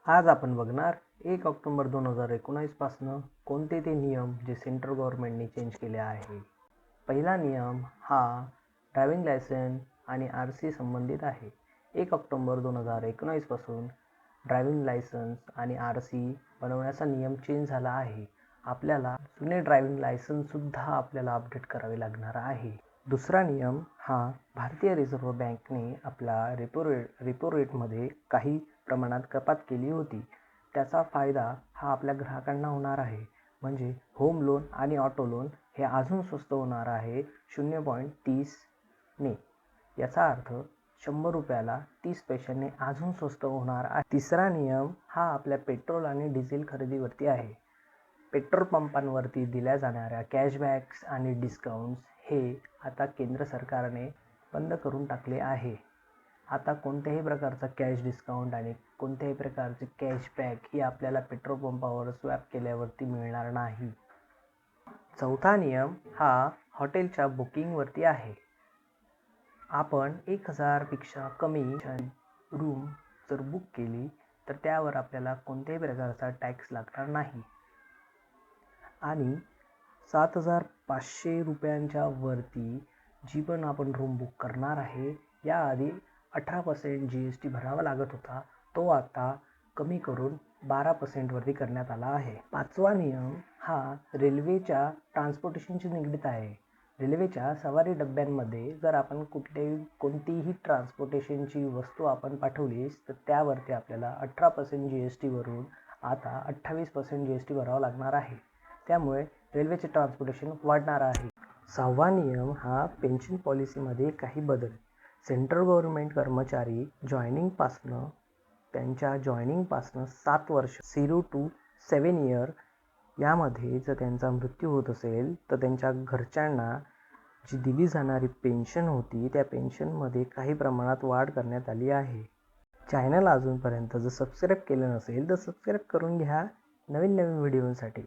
आज आपण बघणार 1 ऑक्टोबर 2019 पासनं कोणते ते नियम जे सेंट्रल गव्हर्नमेंटने चेंज केले आहे. पहिला नियम हा ड्रायव्हिंग लायसन आणि RC संबंधित आहे. 1 ऑक्टोबर 2019 पासून ड्रायव्हिंग लायसन्स आणि RC बनवण्याचा नियम चेंज झाला आहे. आपल्याला जुने ड्रायव्हिंग लायसन्ससुद्धा आपल्याला अपडेट करावे लागणार आहे. दुसरा नियम हा भारतीय रिझर्व्ह बँकने आपला रेपो रेटमध्ये काही प्रमाणात कपात केली होती. त्याचा फायदा हा आपल्या ग्राहकांना होणार आहे. म्हणजे होम लोन आणि ऑटो लोन हे अजून स्वस्त होणार आहे 0.30ने. याचा अर्थ 100 रुपयाला 30 पैशांनी अजून स्वस्त होणार आहे. तिसरा नियम हा आपल्या पेट्रोल आणि डिझेल खरेदीवरती आहे. पेट्रोल पंपांवरती दिल्या जाणाऱ्या कॅशबॅक्स आणि डिस्काउंट्स हे आता केंद्र सरकारने बंद करून टाकले आहे. आता कोणत्याही प्रकारचा कॅश डिस्काउंट आणि कोणत्याही प्रकारचे कॅशबॅक ही आपल्याला पेट्रोल पंपावर स्वॅप केल्यावरती मिळणार नाही. चौथा नियम हा हॉटेलच्या बुकिंगवरती आहे. आपण 1000 पेक्षा कमी रूम जर बुक केली तर त्यावर आपल्याला कोणत्याही प्रकारचा टॅक्स लागणार नाही. आणि 7500 रुपयांच्या वरती जी पण आपण रूम बुक करणार आहे याआधी 18% GST भरावा लागत होता, तो आता कमी करून 12% वरती करण्यात आला आहे. पाचवा नियम हा रेल्वेच्या ट्रान्सपोर्टेशनशी निगडीत आहे. रेल्वेच्या सवारी डब्यांमध्ये जर आपण कोणतीही ट्रान्सपोर्टेशनची वस्तू आपण पाठवलीस तर त्यावरती आपल्याला 18% GST वरून आता 28% GST भरावा लागणार आहे. त्यामुळे रेल्वेचे ट्रान्सपोर्टेशन वाढणार आहे. सहावा नियम हा पेन्शन पॉलिसीमध्ये काही बदल. सेंट्रल गव्हर्नमेंट कर्मचारी त्यांच्या जॉईनिंगपासनं 7 वर्ष 0 to 7 इयर यामध्ये जर त्यांचा मृत्यू होत असेल तर त्यांच्या घरच्यांना जी दिली जाणारी पेन्शन होती त्या पेन्शनमध्ये काही प्रमाणात वाढ करण्यात आली आहे. चॅनल अजूनपर्यंत जर सबस्क्राईब केलं नसेल तर सबस्क्राईब करून घ्या नवीन व्हिडिओसाठी.